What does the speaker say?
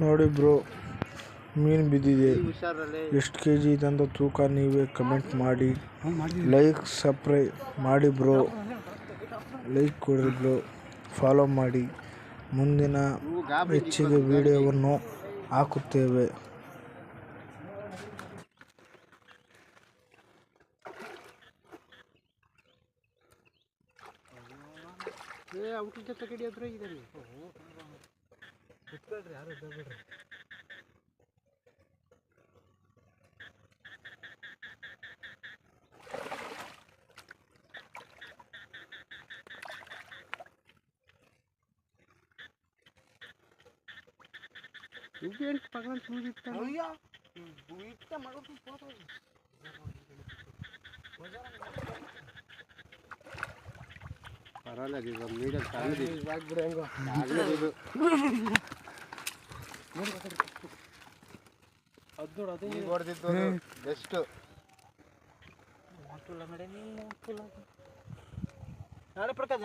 ನೋಡಿ ಬ್ರೋ, ಮೀನು ಬಿದ್ದಿದೆ. ಎಷ್ಟು ಕೆ ಜಿ ಇದೆ ಅಂತ ತೂಕ ನೀವೇ ಕಮೆಂಟ್ ಮಾಡಿ. ಲೈಕ್ ಸಬ್ಸ್ಕ್ರೈಬ್ ಮಾಡಿ ಬ್ರೋ, ಲೈಕ್ ಕೊಡ್ರಿ ಬ್ರೋ, ಫಾಲೋ ಮಾಡಿ. ಮುಂದಿನ ಹೆಚ್ಚಿಗೆ ವಿಡಿಯೋವನ್ನು ಹಾಕುತ್ತೇವೆ. ನಾಳೆ ಪ್ರಕಾಶ್